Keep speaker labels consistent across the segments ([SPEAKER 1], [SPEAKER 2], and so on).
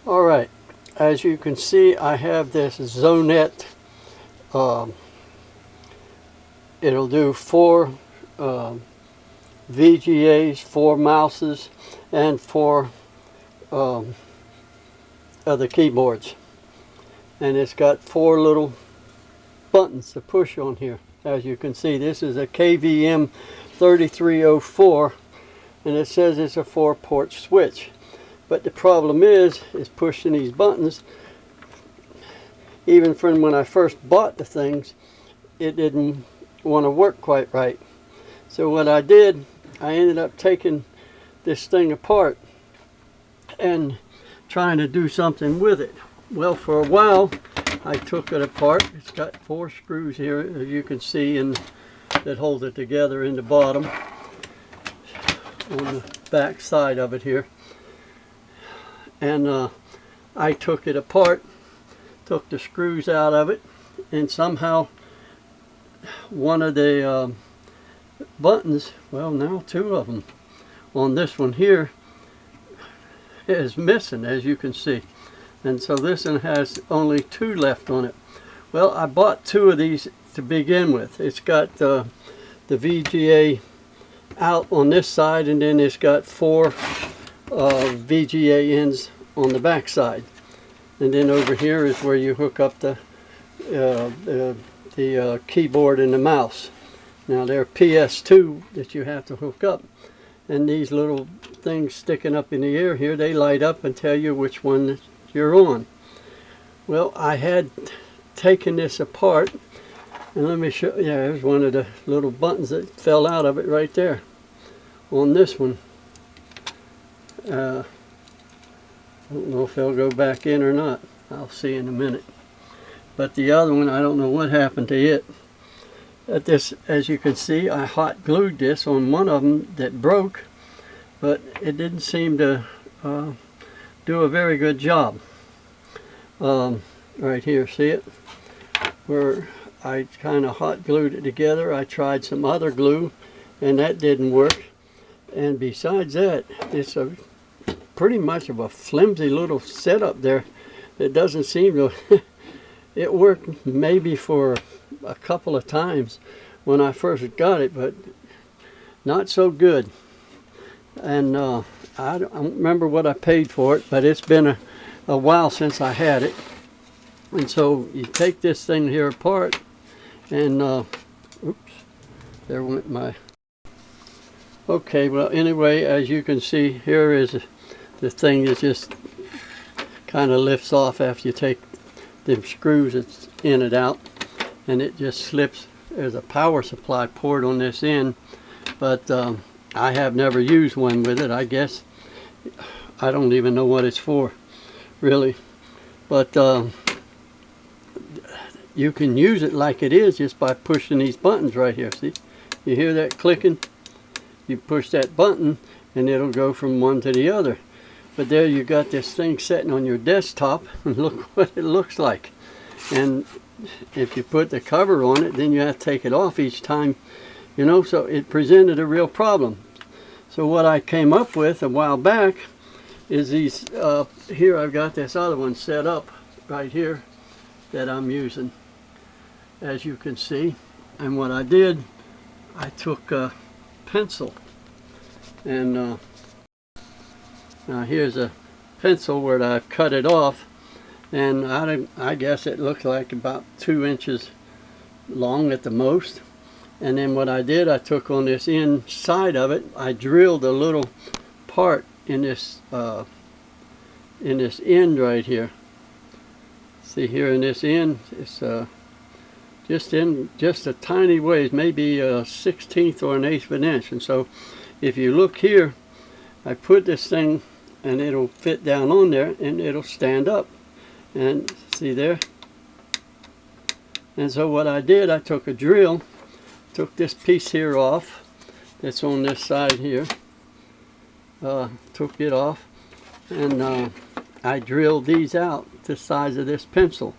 [SPEAKER 1] Alright, as you can see, I have this Zonet. It'll do 4 VGAs, 4 mouses, and 4 other keyboards. And it's got 4 little buttons to push on here. As you can see, this is a KVM3304, and it says it's a 4-port switch. But the problem is pushing these buttons. Even from when I first bought the things, it didn't want to work quite right. So what I did, I ended up taking this thing apart and trying to do something with it. Well, for a while I took it apart. It's got 4 screws here, as you can see, and that hold it together in the bottom on the back side of it here. And I took it apart, took the screws out of it, and somehow one of the buttons, well, now 2 of them on this one here, is missing, as you can see. And so this one has only 2 left on it. Well, I bought 2 of these to begin with. It's got the VGA out on this side, and then it's got 4 VGA ends on the back side. And then over here is where you hook up the keyboard and the mouse. Now they're PS2 that you have to hook up, and these little things sticking up in the air here, they light up and tell you which one you're on. Well, I had taken this apart, and let me show you. Yeah, there's one of the little buttons that fell out of it right there on this one. I don't know if they'll go back in or not. I'll see in a minute. But the other one, I don't know what happened to it. This, as you can see, I hot glued this on one of them that broke, but it didn't seem to do a very good job. Right here, see it? Where I kind of hot glued it together. I tried some other glue, and that didn't work. And besides that, it's a pretty much of a flimsy little setup there. It doesn't seem to it worked maybe for a couple of times when I first got it, but not so good. And I don't remember what I paid for it, but it's been a while since I had it. And so you take this thing here apart, and oops, there went my... Okay, well, anyway, as you can see, here is the thing that just kind of lifts off after you take the screws that's in it out, and it just slips. There's a power supply port on this end, but I have never used one with it. I guess I don't even know what it's for, really. But you can use it like it is just by pushing these buttons right here. See, you hear that clicking? You push that button and it'll go from one to the other. But there you got this thing sitting on your desktop, and look what it looks like. And if you put the cover on it, then you have to take it off each time, you know, so it presented a real problem. So what I came up with a while back is these, here I've got this other one set up right here that I'm using, as you can see. And what I did, I took a pencil, and now here's a pencil where I've cut it off, and I guess it looks like about 2 inches long at the most. And then what I did, I took on this inside of it, I drilled a little part in this end right here. See here in this end, it's just a tiny ways, maybe a 1/16 or an 1/8 of an inch. And so if you look here, I put this thing and it'll fit down on there and it'll stand up, and see there. And so what I did, I took a drill, took this piece here off that's on this side here, took it off, and I drilled these out the size of this pencil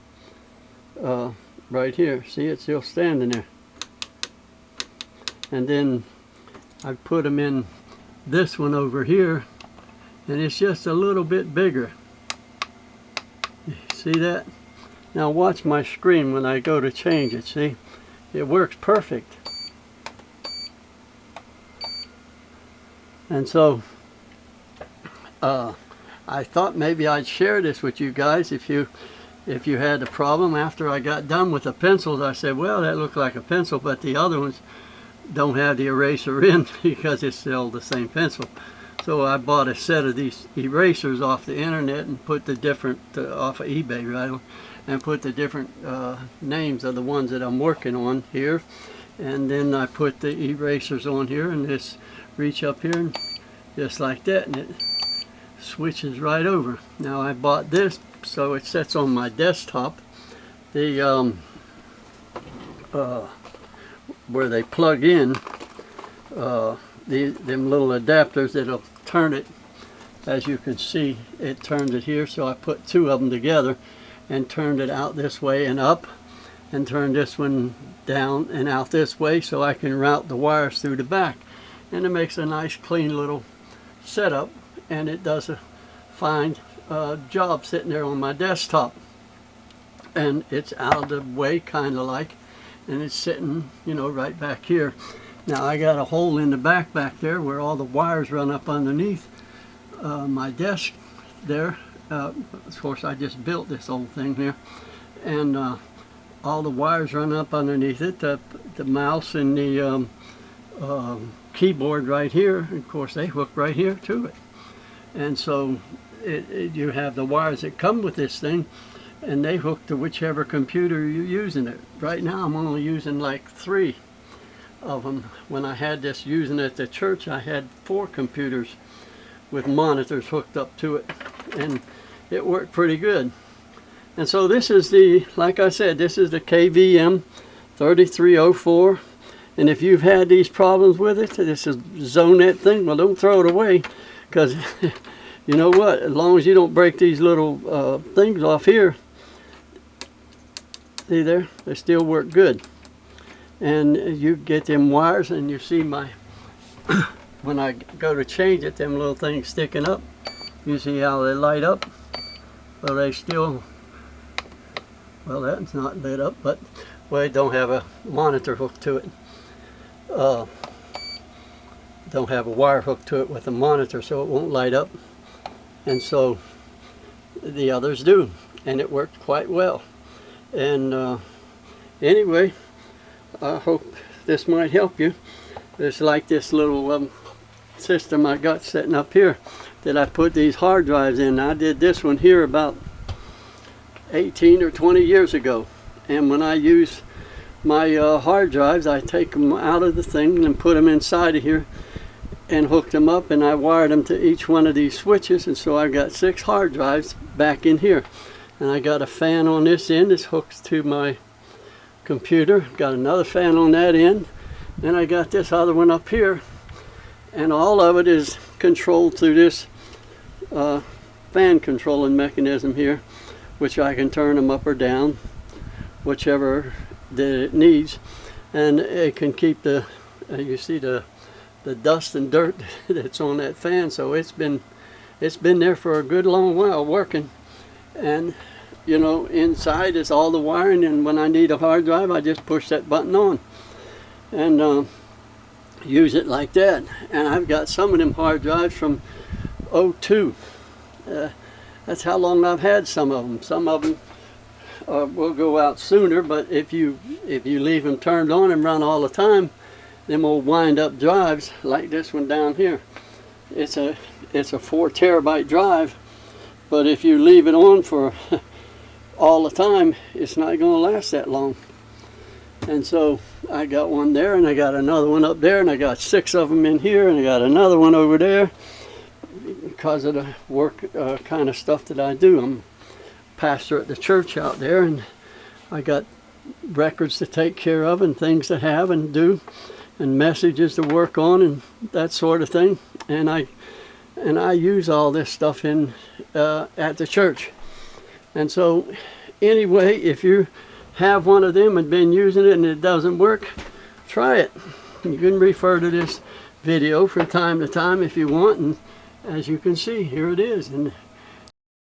[SPEAKER 1] right here. See, it's still standing there. And then I put them in this one over here, and it's just a little bit bigger. See that? Now watch my screen when I go to change it. See? It works perfect. And so I thought maybe I'd share this with you guys. If you had a problem after I got done with the pencils, I said, well, that looked like a pencil, but the other ones don't have the eraser in because it's still the same pencil. So I bought a set of these erasers off the internet and put the different, off of eBay, right? And put the different names of the ones that I'm working on here. And then I put the erasers on here and just reach up here and just like that, and it switches right over. Now I bought this so it sits on my desktop. The where they plug in them little adapters that'll turn it. As you can see, it turns it here, so I put two of them together and turned it out this way and up, and turned this one down and out this way so I can route the wires through the back. And it makes a nice clean little setup, and it does a fine job sitting there on my desktop. And it's out of the way, kind of like, and it's sitting, you know, right back here. Now I got a hole in the back there where all the wires run up underneath my desk there. Of course, I just built this whole thing here, and all the wires run up underneath it. The mouse and the keyboard right here, of course, they hook right here to it. And so you have the wires that come with this thing, and they hook to whichever computer you're using it. Right now I'm only using like 3 of them. When I had this using it at the church, I had 4 computers with monitors hooked up to it, and it worked pretty good. And so this is the, like I said, this is the KVM3304. And if you've had these problems with it, this is Zonet thing, well, don't throw it away, because you know what, as long as you don't break these little things off here, see there, they still work good. And you get them wires, and you see my when I go to change it, them little things sticking up, you see how they light up. Well, they still, well, that's not lit up, but well, they don't have a monitor hooked to it. Don't have a wire hooked to it with a monitor, so it won't light up. And so the others do, and it worked quite well. And anyway, I hope this might help you. It's like this little system I got sitting up here that I put these hard drives in. I did this one here about 18 or 20 years ago, and when I use my hard drives, I take them out of the thing and put them inside of here and hooked them up, and I wired them to each one of these switches, and so I've got 6 hard drives back in here. And I got a fan on this end that's hooked to my computer, got another fan on that end, and I got this other one up here, and all of it is controlled through this fan controlling mechanism here, which I can turn them up or down, whichever that it needs. And it can keep the you see the dust and dirt that's on that fan, so it's been there for a good long while working. And you know, inside is all the wiring, and when I need a hard drive, I just push that button on and use it like that. And I've got some of them hard drives from '02. That's how long I've had some of them. Some of them will go out sooner, but if you leave them turned on and run all the time, them old wind-up drives like this one down here, it's a 4 terabyte drive, but if you leave it on for all the time, it's not going to last that long. And so I got one there, and I got another one up there, and I got 6 of them in here, and I got another one over there because of the work kind of stuff that I do. I'm pastor at the church out there, and I got records to take care of and things to have and do and messages to work on and that sort of thing. And I use all this stuff in at the church. And so anyway, if you have one of them and been using it and it doesn't work, try it. You can refer to this video from time to time if you want, and as you can see, here it is. And